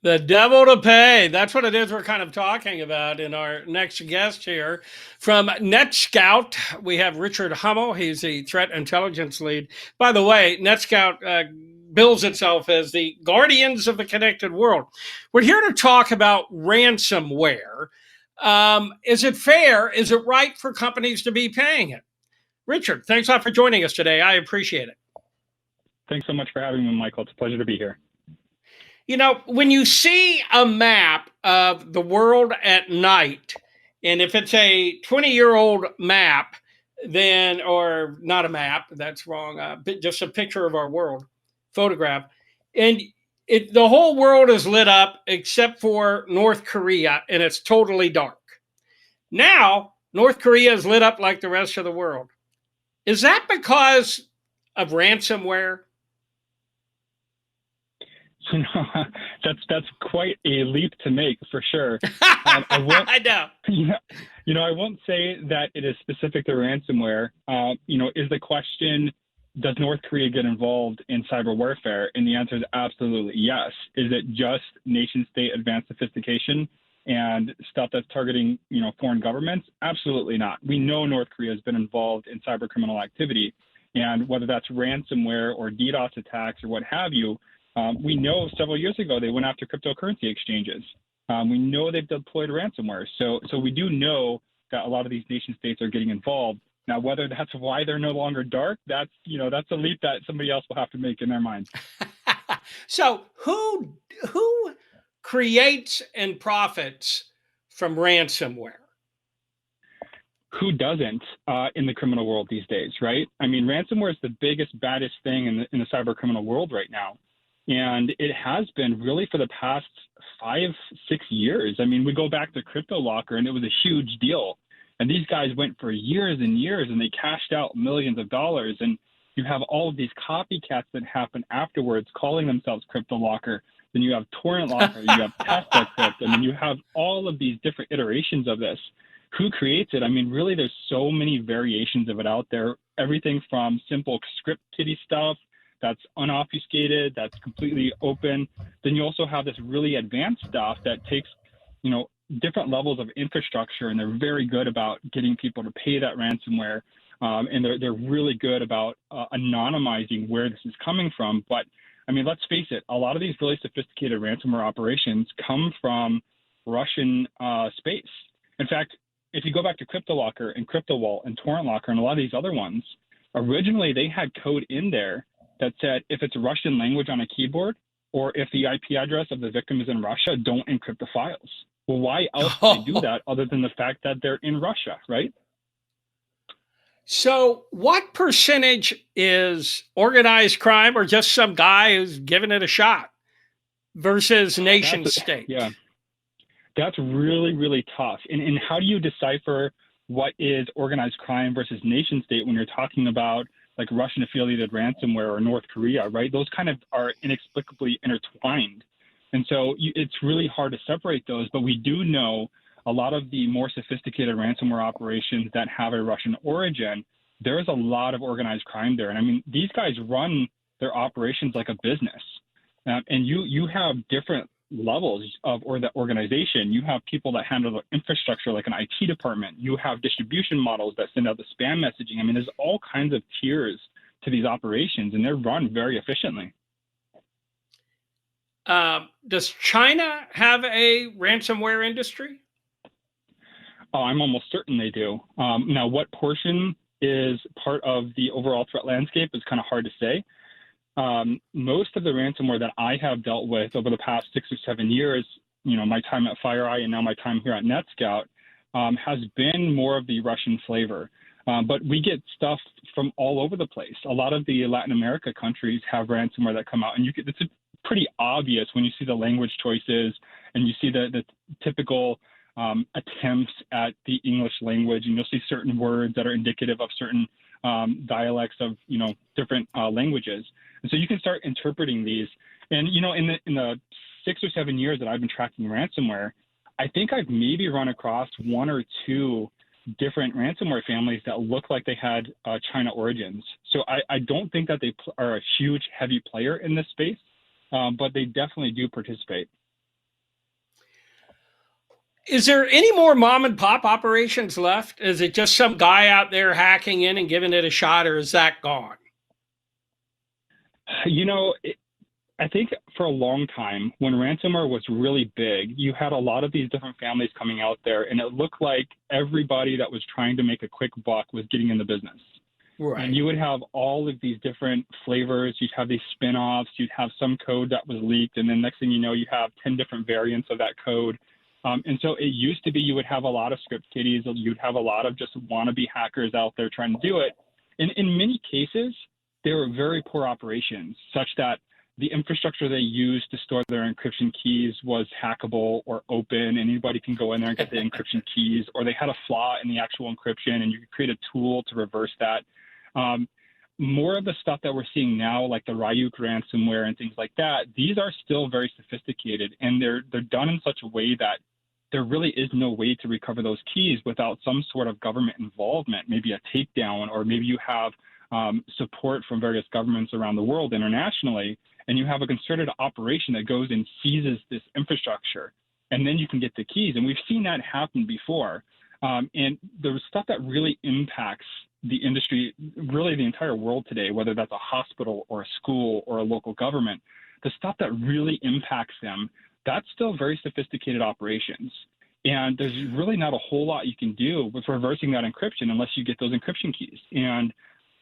The devil to pay. That's what it is we're kind of talking about in our next guest here. From NetScout, we have Richard Hummel. He's the threat intelligence lead. By the way, NetScout bills itself as the guardians of the connected world. We're here to talk about ransomware. Is it fair? Is it right for companies to be paying it? Richard, thanks a lot for joining us today. I appreciate it. Thanks so much for having me, Michael. It's a pleasure to be here. You know, when you see a map of the world at night, and if it's a 20-year-old map, then, or not a map, that's wrong, just a picture of our world, photograph, and the whole world is lit up except for North Korea, and it's totally dark. Now, North Korea is lit up like the rest of the world. Is that because of ransomware? You know, that's quite a leap to make for sure. I know. I won't say that it is specific to ransomware. Is the question, does North Korea get involved in cyber warfare? And the answer is absolutely yes. Is it just nation state advanced sophistication and stuff that's targeting, foreign governments? Absolutely not. We know North Korea has been involved in cyber criminal activity, and whether that's ransomware or DDoS attacks or what have you. We know several years ago they went after cryptocurrency exchanges. We know they've deployed ransomware. So we do know that a lot of these nation states are getting involved. Now, whether that's why they're no longer dark, that's a leap that somebody else will have to make in their minds. So who creates and profits from ransomware? Who doesn't in the criminal world these days, right? I mean, ransomware is the biggest, baddest thing in the cyber criminal world right now. And it has been really for the past 5-6 years. I mean, we go back to CryptoLocker and it was a huge deal. And these guys went for years and years and they cashed out millions of dollars. And you have all of these copycats that happen afterwards calling themselves CryptoLocker. Then you have Torrent Locker, you have Tesla Crypt, and then you have all of these different iterations of this. Who creates it? I mean, really, there's so many variations of it out there. Everything from simple script kiddie stuff that's unobfuscated, that's completely open. Then you also have this really advanced stuff that takes, different levels of infrastructure, and they're very good about getting people to pay that ransomware. And they're really good about anonymizing where this is coming from. But I mean, let's face it, a lot of these really sophisticated ransomware operations come from Russian space. In fact, if you go back to CryptoLocker and CryptoWault and Torrent Locker and a lot of these other ones, originally they had code in there that said if it's a Russian language on a keyboard or if the IP address of the victim is in Russia, don't encrypt the files. Well, why else would they do that other than the fact that they're in Russia, right? So what percentage is organized crime or just some guy who's giving it a shot versus nation state? Yeah, that's really, really tough. And how do you decipher what is organized crime versus nation state when you're talking about like Russian affiliated ransomware or North Korea, right? Those kind of are inexplicably intertwined. And so it's really hard to separate those, but we do know a lot of the more sophisticated ransomware operations that have a Russian origin, there's a lot of organized crime there. And I mean, these guys run their operations like a business. And you have different levels of the organization. You have people that handle the infrastructure like an IT department. You have distribution models that send out the spam messaging. I mean, there's all kinds of tiers to these operations, and they're run very efficiently. Does China have a ransomware industry? Oh, I'm almost certain they do. Now, what portion is part of the overall threat landscape is kind of hard to say. Most of the ransomware that I have dealt with over the past 6 or 7 years, my time at FireEye and now my time here at NetScout, has been more of the Russian flavor. But we get stuff from all over the place. A lot of the Latin America countries have ransomware that come out, and it's pretty obvious when you see the language choices and you see the typical attempts at the English language, and you'll see certain words that are indicative of certain dialects of different languages. And so you can start interpreting these. And in the 6 or 7 years that I've been tracking ransomware, I think I've maybe run across 1 or 2 different ransomware families that look like they had China origins. So I don't think that they are a huge, heavy player in this space, but they definitely do participate. Is there any more mom and pop operations left? Is it just some guy out there hacking in and giving it a shot, or is that gone? You know, I think for a long time, when ransomware was really big, you had a lot of these different families coming out there, and it looked like everybody that was trying to make a quick buck was getting in the business. Right. And you would have all of these different flavors. You'd have these spin-offs. You'd have some code that was leaked, and then next thing you know, you have 10 different variants of that code. And so it used to be you would have a lot of script kiddies. You'd have a lot of just wannabe hackers out there trying to do it. And in many cases, they were very poor operations, such that the infrastructure they used to store their encryption keys was hackable or open, and anybody can go in there and get the encryption keys, or they had a flaw in the actual encryption, and you could create a tool to reverse that. More of the stuff that we're seeing now, like the Ryuk ransomware and things like that, these are still very sophisticated, and they're done in such a way that there really is no way to recover those keys without some sort of government involvement, maybe a takedown, or maybe you have support from various governments around the world internationally, and you have a concerted operation that goes and seizes this infrastructure, and then you can get the keys. And we've seen that happen before. And the stuff that really impacts the industry, really the entire world today, whether that's a hospital or a school or a local government, the stuff that really impacts them, that's still very sophisticated operations. And there's really not a whole lot you can do with reversing that encryption unless you get those encryption keys. And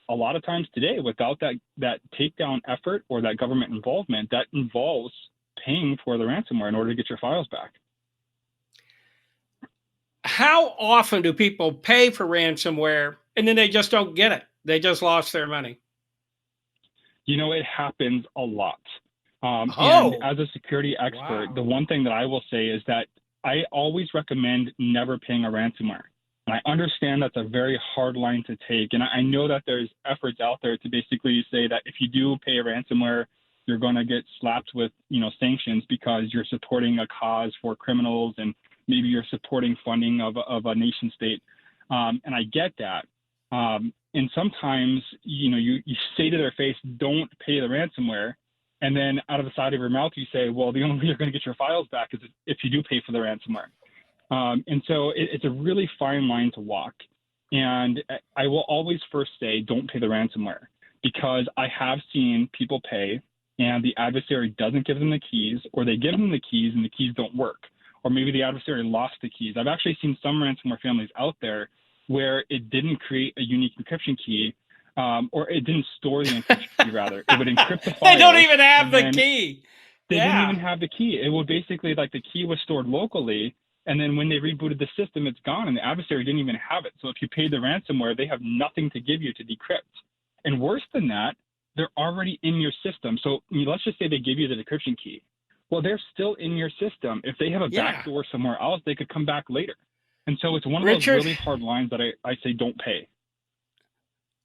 a lot of times today, without that takedown effort or that government involvement, that involves paying for the ransomware in order to get your files back. How often do people pay for ransomware and then they just don't get it? They just lost their money. You know, it happens a lot. And as a security expert, the one thing that I will say is that I always recommend never paying a ransomware. And I understand that's a very hard line to take. And I know that there's efforts out there to basically say that if you do pay a ransomware, you're going to get slapped with, sanctions because you're supporting a cause for criminals, and maybe you're supporting funding of a nation state. And I get that. And sometimes, you say to their face, don't pay the ransomware. And then out of the side of your mouth, you say, well, the only way you're going to get your files back is if you do pay for the ransomware. And so it's a really fine line to walk. And I will always first say, don't pay the ransomware, because I have seen people pay and the adversary doesn't give them the keys, or they give them the keys and the keys don't work. Or maybe the adversary lost the keys. I've actually seen some ransomware families out there where it didn't create a unique encryption key, or it didn't store the encryption key, rather. It would encrypt the file. They don't even have the key. They didn't even have the key. It would basically, like, the key was stored locally, and then when they rebooted the system, it's gone, and the adversary didn't even have it. So if you paid the ransomware, they have nothing to give you to decrypt. And worse than that, they're already in your system. So let's just say they give you the decryption key. Well, they're still in your system. If they have a backdoor somewhere else, they could come back later. And so it's one of those really hard lines that I say don't pay.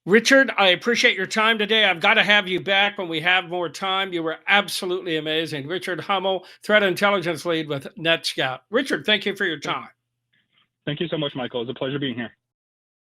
Richard, I appreciate your time today. I've got to have you back when we have more time. You were absolutely amazing. Richard Hummel, Threat Intelligence Lead with NETSCOUT. Richard, thank you for your time. Thank you so much, Michael. It's a pleasure being here.